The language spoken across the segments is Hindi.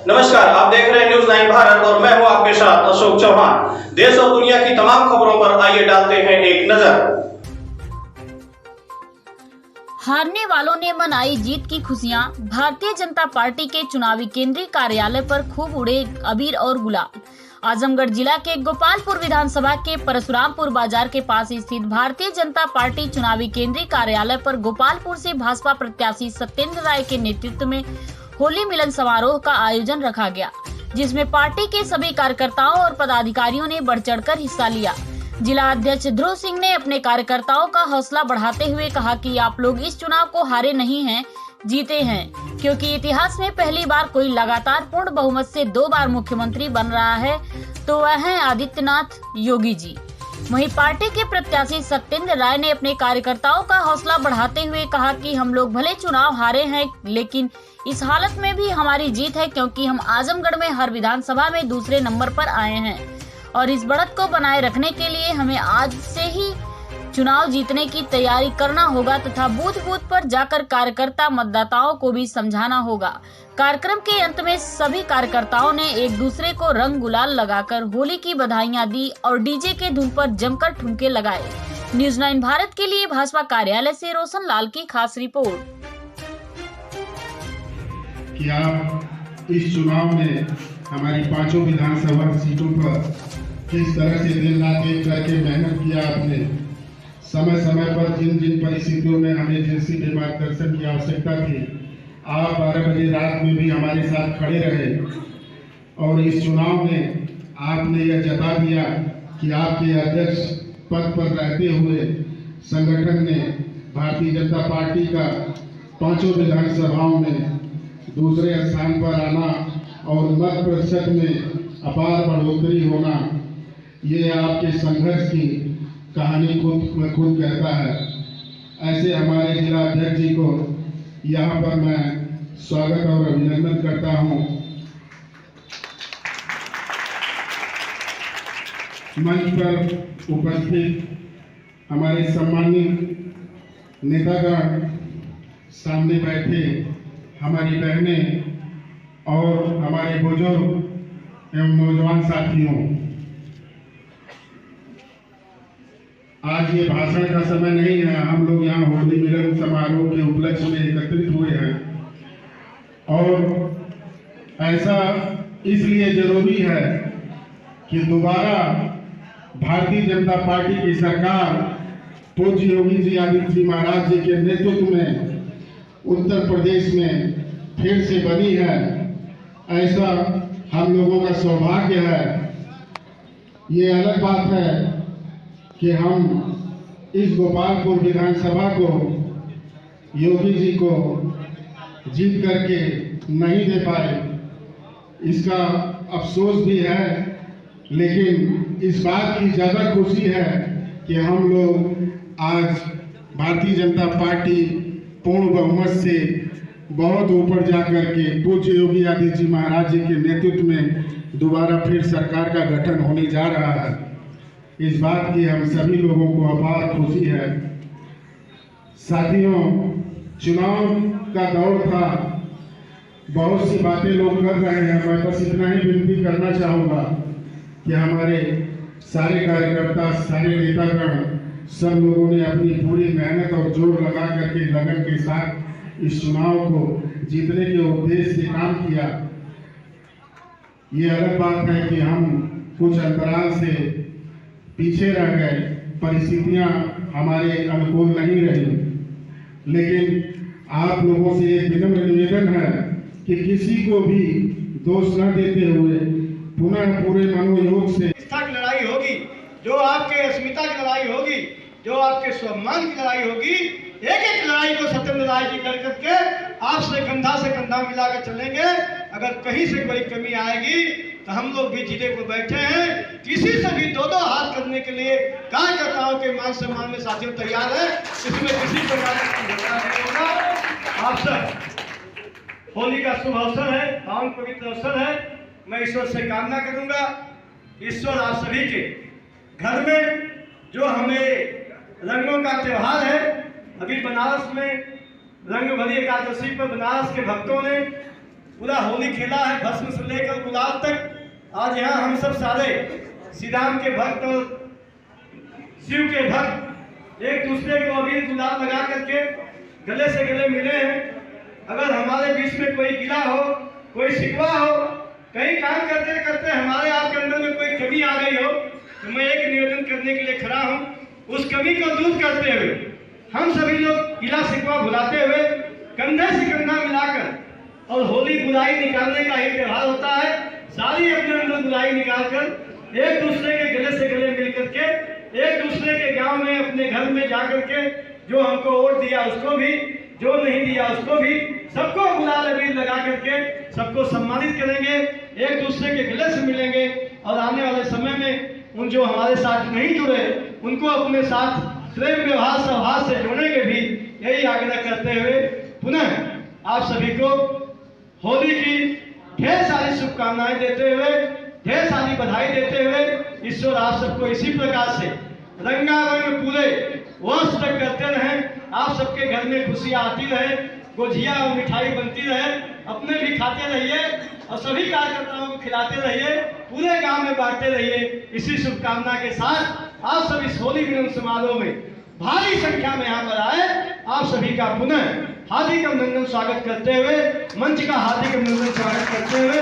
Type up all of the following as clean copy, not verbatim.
नमस्कार, आप देख रहे हैं न्यूज़ 9 भारत और मैं हूं आपके साथ अशोक चौहान। देश और दुनिया की तमाम खबरों पर आइए डालते हैं एक नजर। हारने वालों ने मनाई जीत की खुशियां। भारतीय जनता पार्टी के चुनावी केंद्रीय कार्यालय पर खूब उड़े अबीर और गुलाल। आजमगढ़ जिला के गोपालपुर विधानसभा के परशुरामपुर बाजार के पास स्थित भारतीय जनता पार्टी चुनावी केंद्रीय कार्यालय पर गोपालपुर से भाजपा प्रत्याशी सत्येंद्र राय के नेतृत्व में होली मिलन समारोह का आयोजन रखा गया, जिसमें पार्टी के सभी कार्यकर्ताओं और पदाधिकारियों ने बढ़ चढ़कर हिस्सा लिया। जिला अध्यक्ष ध्रुव सिंह ने अपने कार्यकर्ताओं का हौसला बढ़ाते हुए कहा कि आप लोग इस चुनाव को हारे नहीं हैं, जीते हैं, क्योंकि इतिहास में पहली बार कोई लगातार पूर्ण बहुमत से 2 बार मुख्यमंत्री बन रहा है तो वह हैं आदित्यनाथ योगी जी। वहीं पार्टी के प्रत्याशी सत्येंद्र राय ने अपने कार्यकर्ताओं का हौसला बढ़ाते हुए कहा कि हम लोग भले चुनाव हारे हैं, लेकिन इस हालत में भी हमारी जीत है, क्योंकि हम आजमगढ़ में हर विधानसभा में दूसरे नंबर पर आए हैं और इस बढ़त को बनाए रखने के लिए हमें आज से ही चुनाव जीतने की तैयारी करना होगा तथा बूथ बूथ पर जाकर कार्यकर्ता मतदाताओं को भी समझाना होगा। कार्यक्रम के अंत में सभी कार्यकर्ताओं ने एक दूसरे को रंग गुलाल लगाकर होली की बधाइयां दी और डीजे के धुन पर जमकर ठुमके लगाए। न्यूज़ 9 भारत के लिए भाजपा कार्यालय से रोशन लाल की खास रिपोर्ट। कि आप इस चुनाव में हमारी 5 विधानसभा सीटों पर किस तरह से दिन रात एक करके मेहनत किया आपने। समय समय पर जिन जिन परिस्थितियों में हमें जिनसी मार्गदर्शन की आवश्यकता थी, आप 12 बजे रात में भी हमारे साथ खड़े रहे और इस चुनाव में आपने यह जता दिया कि आपके अध्यक्ष पद पर रहते हुए संगठन ने भारतीय जनता पार्टी का 5 विधानसभाओं में दूसरे स्थान पर आना और मत प्रतिशत में अपार बढ़ोतरी होना, ये आपके संघर्ष की कहानी खुद कहता है। ऐसे हमारे जिला अध्यक्ष जी को यहाँ पर मैं स्वागत और अभिनंदन करता हूँ। मंच पर उपस्थित हमारे सम्मानित नेतागण, सामने बैठे हमारी बहनें और हमारे बुजुर्ग एवं नौजवान साथियों, आज ये भाषण का समय नहीं है। हम लोग यहाँ होली मिलन समारोह के उपलक्ष्य में एकत्रित हुए हैं और ऐसा इसलिए जरूरी है कि दोबारा भारतीय जनता पार्टी की सरकार पूज्य योगी जी आदित्य जी महाराज जी के नेतृत्व में उत्तर प्रदेश में फिर से बनी है। ऐसा हम लोगों का सौभाग्य है। ये अलग बात है कि हम इस गोपालपुर विधानसभा को योगी जी को जीत करके नहीं दे पाए, इसका अफसोस भी है, लेकिन इस बात की ज़्यादा खुशी है कि हम लोग आज भारतीय जनता पार्टी पूर्ण बहुमत से बहुत ऊपर जाकर के पूज्य योगी आदित्य जी महाराज जी के नेतृत्व में दोबारा फिर सरकार का गठन होने जा रहा है। इस बात की हम सभी लोगों को अपार खुशी है। साथियों, चुनाव का दौर था, बहुत सी बातें लोग कर रहे हैं। मैं बस इतना ही विनती करना चाहूँगा कि हमारे सारे कार्यकर्ता, सारे नेतागण, सब लोगों ने अपनी पूरी मेहनत और जोर लगा करके लगन के साथ इस चुनाव को जीतने के उद्देश्य से काम किया। ये अलग बात है कि हम कुछ अंतराल से पीछे रह गए, परिस्थितियां हमारे अनुकूल नहीं रही, लेकिन आप लोगों से एक विनम्र निवेदन है कि किसी को भी दोष न देते हुए पुनः पूरे मनोयोग से की लड़ाई होगी, जो आपके अस्मिता की लड़ाई होगी, जो आपके सम्मान की लड़ाई होगी। एक एक लड़ाई को सत्येंद्र राय जी कर करके आपसे कंधा से कंधा मिलाकर चलेंगे। अगर कहीं से कोई कमी आएगी तो हम लोग भी जिले को बैठे हैं, किसी से भी 2-2 हाथ करने के लिए कार्यकर्ताओं के मान सम्मान में साथियों तैयार है। इसमें किसी प्रकार का झगड़ा नहीं होगा। आप सब होली का शुभ अवसर है, पावन पवित्र अवसर है। मैं ईश्वर से कामना करूंगा, ईश्वर आप सभी के घर में जो हमें रंगों का त्योहार है, अभी बनारस में रंग भरी एकादशी पर बनारस के भक्तों ने पूरा होली खेला है, भस्म से लेकर गुलाल तक। आज यहाँ हम सब सारे श्री राम के भक्त और शिव के भक्त एक दूसरे को अबीर गुलाल लगा करके गले से गले मिले हैं। अगर हमारे बीच में कोई गिला हो, कोई शिकवा हो, कहीं काम करते करते हमारे आपके अंदर में कोई कमी आ गई हो, तो मैं एक निवेदन करने के लिए खड़ा हूँ। उस कमी को दूर करते हुए हम सभी लोग गिला शिकवा भुलाते हुए कंधे से कंधा मिलाकर, और होली बुराई निकालने का ही त्योहार होता है, सारी अपने अंदर बुराई निकालकर एक दूसरे के गले से गले मिल करके, एक दूसरे के गांव में अपने घर में जाकर के जो हमको वोट दिया उसको भी, जो नहीं दिया उसको भी, सबको गुलाल अबीर लगा करके सबको सम्मानित करेंगे, एक दूसरे के गले से मिलेंगे। और आने वाले समय में उन जो हमारे साथ नहीं जुड़े उनको अपने साथ प्रेम व्यवहार सौहार्द से जोड़ेंगे भी, यही आग्रह करते हुए पुनः आप सभी को होली की ढेर सारी शुभकामनाएं देते हुए, ढेर सारी बधाई देते हुए, ईश्वर आप सबको इसी प्रकार से रंगारंग पूरे वर्ष तक करते रहें। आप सबके घर में खुशियां आती रहे, गुजिया और मिठाई बनती रहे, अपने भी खाते रहिए और सभी कार्यकर्ताओं को खिलाते रहिए, पूरे गांव में बांटते रहिए। इसी शुभकामना के साथ आप सब इस होली मिलन समारोह में भारी संख्या में यहाँ पर आए, आप सभी का पुनः हार्दिक अभिनंदन स्वागत करते हुए, मंच का हार्दिक अभिनंदन स्वागत करते हुए,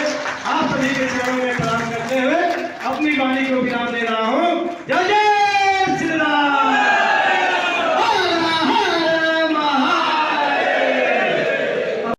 आप सभी के चरणों में प्रणाम करते हुए अपनी वाणी को विराम दे रहा हूँ। जय जय